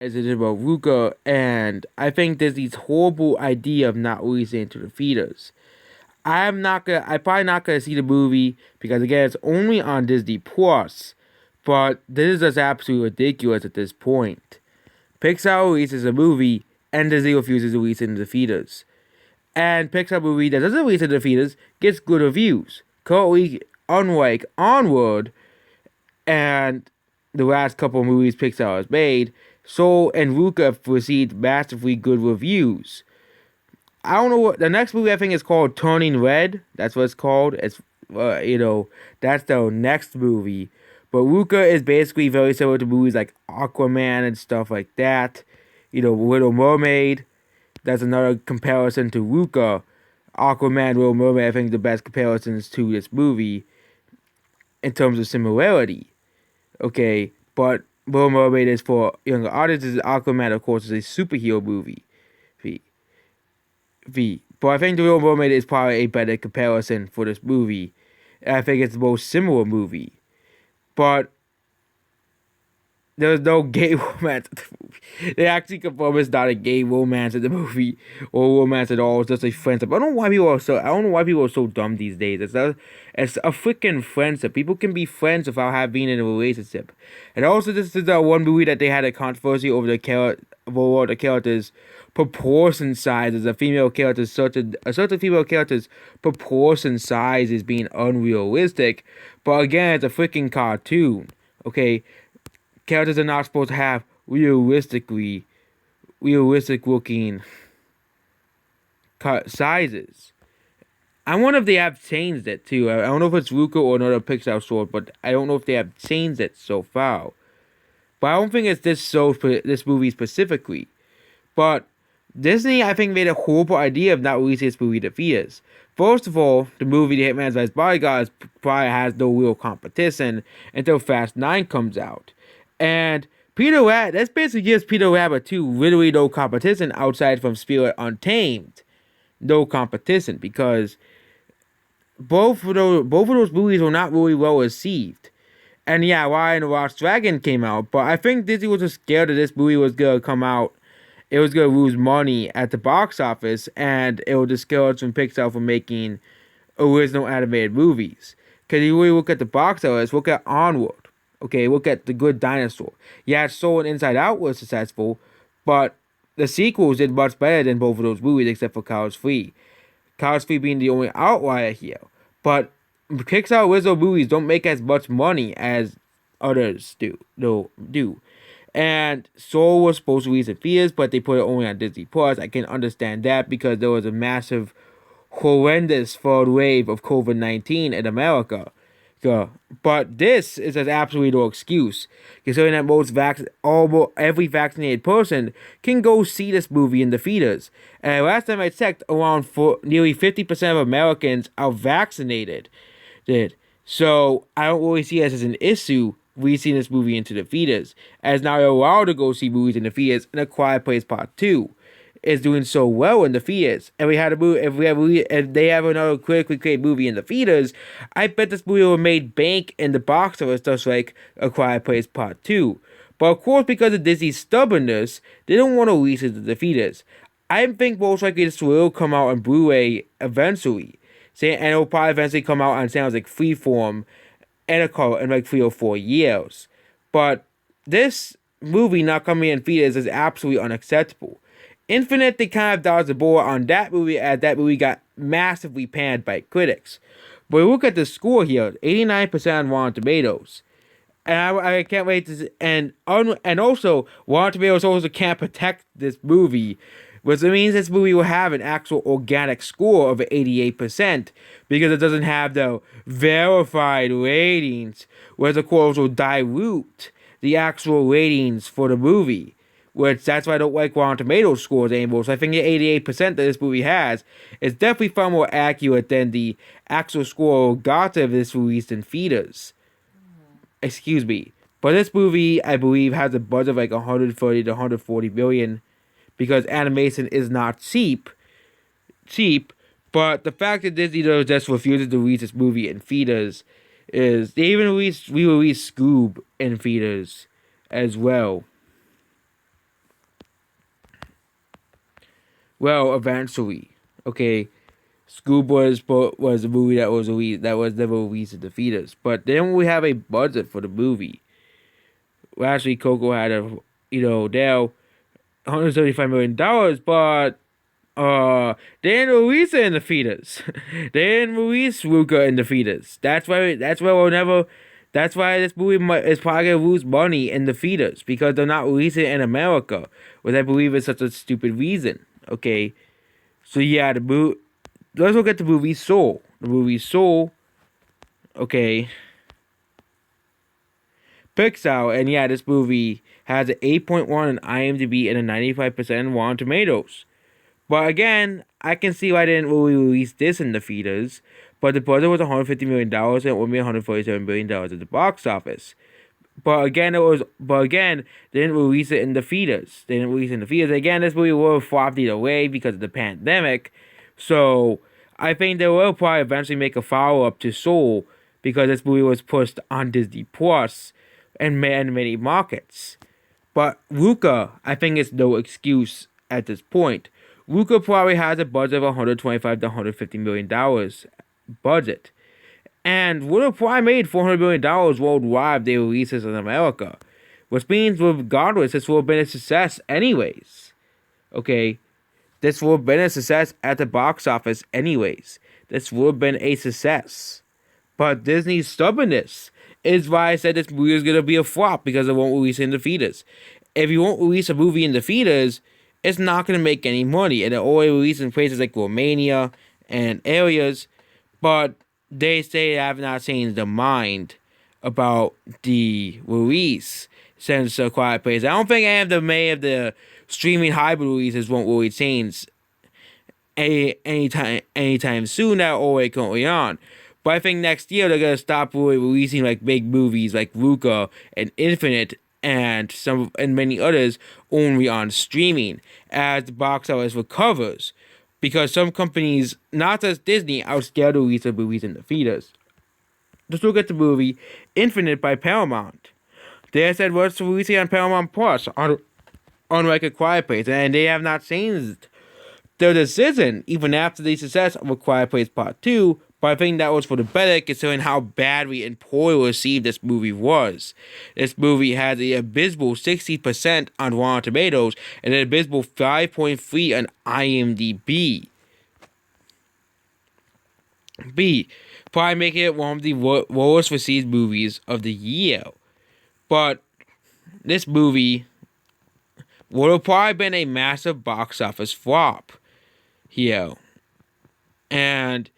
as it is about Luca, and I think there's this horrible idea of not releasing it to the theaters. I'm probably not gonna see the movie because again, it's only on Disney Plus. But this is just absolutely ridiculous at this point. Pixar releases a movie and Disney refuses to release it in the theaters. And Pixar movie that doesn't release it in the theaters gets good reviews. Currently, unlike Onward and the last couple of movies Pixar has made, Soul and Luca have received massively good reviews. I don't know what the next movie I think is called Turning Red. That's what it's called. It's that's the next movie. But Luca is basically very similar to movies like Aquaman and stuff like that. Little Mermaid. That's another comparison to Luca. Aquaman, Little Mermaid, I think the best comparisons to this movie in terms of similarity. Okay, but Little Mermaid is for younger audiences. Aquaman, of course, is a superhero movie. But I think The Little Mermaid is probably a better comparison for this movie. And I think it's the most similar movie. But there's no gay romance in the movie. They actually confirm it's not a gay romance in the movie or romance at all. It's just a friendship. I don't know why people are so dumb these days. It's a freaking friendship. People can be friends without having in a relationship. And also, this is the one movie that they had a controversy over the characters' proportion sizes. A certain female character's proportion size is being unrealistic. But again, it's a freaking cartoon. Okay, characters are not supposed to have realistic looking sizes. I wonder if they have changed it too. I don't know if it's Luca or another Pixar short, but I don't know if they have changed it so far. But I don't think it's this movie specifically. But Disney, I think, made a horrible idea of not releasing this movie to theaters. First of all, the movie The Hitman's Last Bodyguard probably has no real competition until Fast 9 comes out. And Peter Rabbit, this basically gives Peter Rabbit 2 literally no competition outside from Spirit Untamed. No competition because both of those movies were not really well received. And yeah, Raya and the Lost Dragon came out, but I think Disney was just scared that this movie was gonna come out. It was gonna lose money at the box office, and it would discourage from Pixar from making original animated movies. Because you really look at the box office, look at Onward. Okay, look at The Good Dinosaur. Yeah, Soul and Inside Out was successful, but the sequels did much better than both of those movies, except for Cars 3. Cars 3 being the only outlier here. But Pixar original movies don't make as much money as others do. And Soul was supposed to release in theaters, but they put it only on Disney Plus. I can understand that because there was a massive, horrendous third wave of COVID-19 in America. But this is an absolutely no excuse, considering that almost every vaccinated person can go see this movie in the theaters. And last time I checked, nearly 50% of Americans are vaccinated. So I don't really see this as an issue releasing this movie into the theaters, as now you're allowed to go see movies in the theaters, and A Quiet Place Part 2 is doing so well in the theaters. And if they have another critically acclaimed movie in the theaters, I bet this movie will make bank in the box office just like A Quiet Place Part 2. But of course, because of Disney's stubbornness, they don't want to release it to the theaters. I think most likely this will come out on Blu-ray eventually. And it'll probably eventually come out on sounds like Freeform and a call in like 3 or 4 years. But this movie not coming in theaters is absolutely unacceptable. Infinite, they kind of dodged the bullet on that movie, as that movie got massively panned by critics. But look at the score here, 89% on Rotten Tomatoes. And I can't wait to see, and also, Rotten Tomatoes also can't protect this movie, which means this movie will have an actual organic score of 88%, because it doesn't have the verified ratings, whereas of course will dilute the actual ratings for the movie. Which that's why I don't like Rotten Tomatoes scores anymore. So I think the 88% that this movie has is definitely far more accurate than the actual score got of this released in theaters. Excuse me. But this movie, I believe, has a budget of like 130 to 140 million, because animation is not cheap. But the fact that Disney just refuses to release this movie in theaters is they even re-released Scoob in theaters as well. Well, eventually, okay. School Boys was a movie that was never released in the theaters. But then we have a budget for the movie. Well, actually, Coco had now $175 million, but they didn't release it in the theaters. They didn't release Luca in the theaters. That's why we'll never. That's why this movie is probably gonna lose money in the theaters because they're not releasing it in America, which I believe is such a stupid reason. Okay, so yeah, the movie. Let's look at the movie Soul. The movie Soul. Okay, Pixar, and yeah, this movie has an 8.1 on IMDb and a 95% on Rotten Tomatoes. But again, I can see why they didn't really release this in the theaters. But the budget was $150 million and it would be $147 billion at the box office. But again, they didn't release it in the theaters. They didn't release it in the theaters. Again, this movie will flop either way because of the pandemic. So I think they will probably eventually make a follow up to Soul because this movie was pushed on Disney Plus and many markets. But Luca, I think is no excuse at this point. Luca probably has a budget of 125 to 150 million dollars budget, and would have probably made $400 million worldwide if they released this in America, which means regardless, this would have been a success anyways. Okay, this would have been a success at the box office anyways. This would have been a success, but Disney's stubbornness is why I said this movie is gonna be a flop because it won't release in the theaters. If you won't release a movie in the theaters, it's not going to make any money. And it only releases in places like Romania and areas, but they say they have not changed their mind about the release since A Quiet Place. I don't think any of the streaming hybrid releases won't really change anytime soon now or currently on. But I think next year they're gonna stop really releasing like big movies like Luca and Infinite and many others only on streaming as the box office recovers, because some companies, not just Disney, are scared to release the movies in the theaters. Just look at the movie Infinite by Paramount. They said what's releasing on Paramount Plus on like A Quiet Place, and they have not changed their decision even after the success of A Quiet Place Part 2. But I think that was for the better considering how badly and poorly received this movie was. This movie had an abysmal 60% on Rotten Tomatoes and an abysmal 5.3 on IMDb. Probably making it one of the lowest received movies of the year. But this movie would have probably been a massive box office flop here. And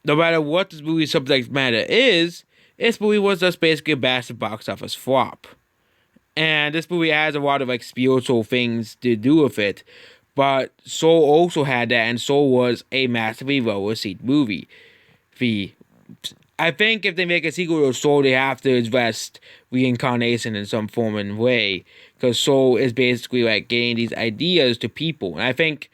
no matter what this movie's subject matter is, this movie was just basically a massive box office flop. And this movie has a lot of like spiritual things to do with it. But Soul also had that, and Soul was a massively well-received movie. I think if they make a sequel to Soul, they have to address reincarnation in some form and way. Because Soul is basically like getting these ideas to people. And I think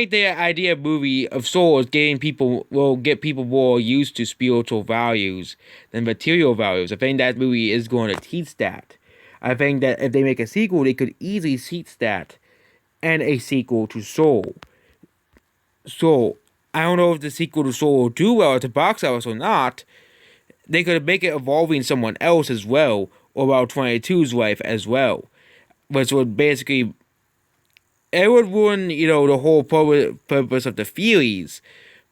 the idea of movie of Soul is get people more used to spiritual values than material values. I think that movie is going to teach that. I think that if they make a sequel, they could easily teach that and a sequel to Soul. So, I don't know if the sequel to Soul will do well at the box office or not. They could make it involving someone else as well, or about 22's wife as well. Which would basically, it would ruin, the whole purpose of the theories.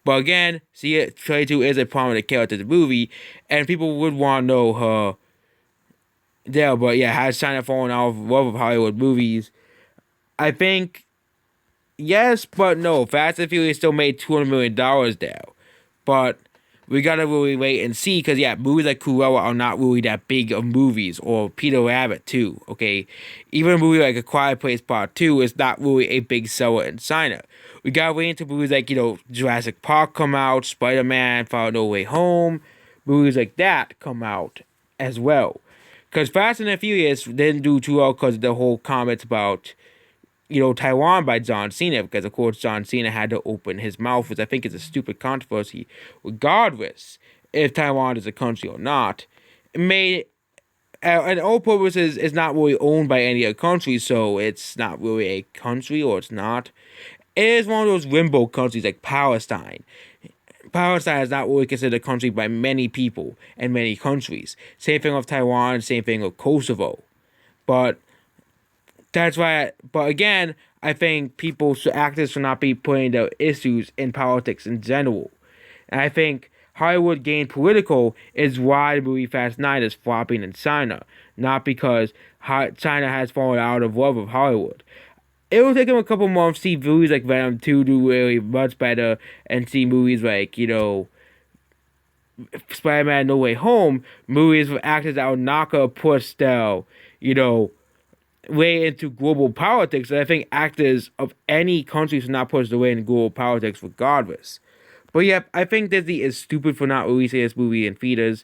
But again, 22 is a prominent character in the movie, and people would want to know her there. But yeah, has China fallen out of love with Hollywood movies? I think yes, but no. Fast and Furious still made $200 million there. But we gotta really wait and see, because yeah, movies like Cruella are not really that big of movies, or Peter Rabbit too, okay? Even a movie like A Quiet Place Part 2 is not really a big seller in China. We gotta wait until movies like, Jurassic Park come out, Spider-Man, Far No Way Home, movies like that come out as well. Because Fast and the Furious didn't do too well because of the whole comments about, Taiwan by John Cena, because of course John Cena had to open his mouth, which I think is a stupid controversy, regardless if Taiwan is a country or not. It and all purposes is not really owned by any other country, so it's not really a country, or it's not. It is one of those limbo countries like Palestine. Palestine is not really considered a country by many people and many countries. Same thing with Taiwan, same thing with Kosovo. But that's why, but again, I think actors should not be putting their issues in politics in general. And I think Hollywood gained political is why the movie Fast 9 is flopping in China, not because China has fallen out of love with Hollywood. It will take them a couple months to see movies like Venom 2 do really much better, and see movies like, Spider-Man No Way Home, movies with actors that are not going to push their, way into global politics. And I think actors of any country should not push their way into global politics regardless. But yeah, I think Disney is stupid for not releasing this movie in theaters.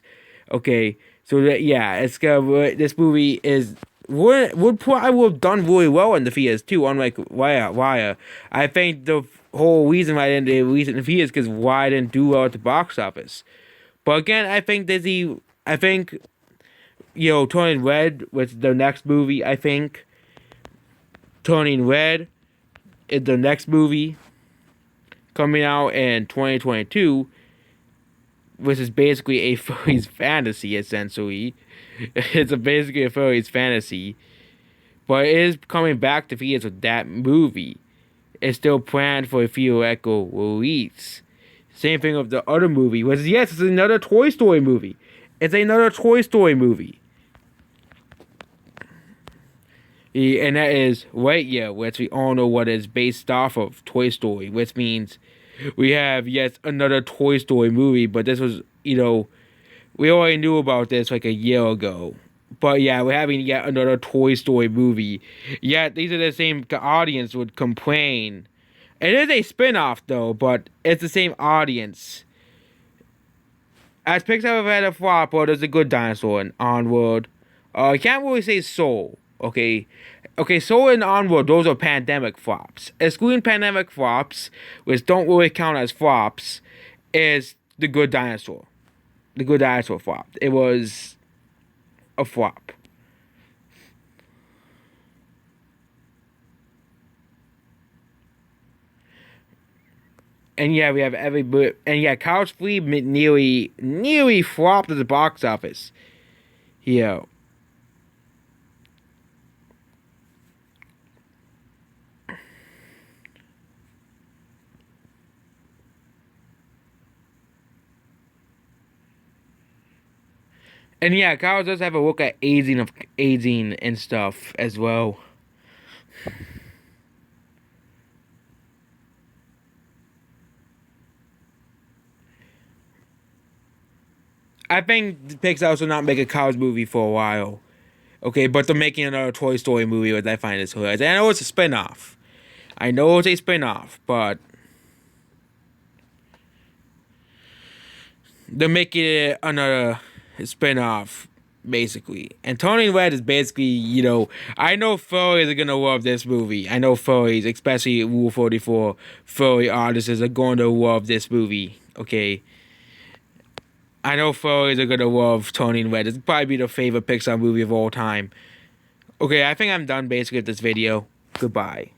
Okay, so this movie is would probably have done really well in the theaters too. Unlike Wire, I think the whole reason why I didn't release it in the theaters because Wire didn't do well at the box office. But again, I think Turning Red was the next movie. I think Turning Red is the next movie coming out in 2022, which is basically a furry's fantasy, essentially. It's basically a furry's fantasy. But it is coming back to theaters with that movie. It's still planned for a theatrical release. Same thing with the other movie, which is, yes, it's another Toy Story movie. It's another Toy Story movie. And that is Lightyear, which we all know what is based off of Toy Story, which means we have yet another Toy Story movie, but this was, we already knew about this like a year ago. But yeah, we're having yet another Toy Story movie. Yet these are the same audience would complain. It is a spin-off though, but it's the same audience. As Pixar have had a flop, but there's a good dinosaur in Onward. I can't really say Soul. Okay, Soul and Onward, those are pandemic flops. Excluding pandemic flops, which don't really count as flops, is The Good Dinosaur. The Good Dinosaur flop. It was a flop. And yeah, we have Couch Flea nearly flopped at the box office. Yeah. And yeah, Kyle does have a look at aging and stuff as well. I think Pixar will not make a Cars movie for a while. Okay, but they're making another Toy Story movie, which I find is hilarious. And I know it's a spin-off. But they're making it another spin-off, basically. And Turning Red is basically, I know furries are gonna love this movie. I know furries, especially Rule 44 furry artists, are going to love this movie. Okay. I know furries are gonna love Turning Red. It's probably be their favorite Pixar movie of all time. Okay, I think I'm done basically with this video. Goodbye.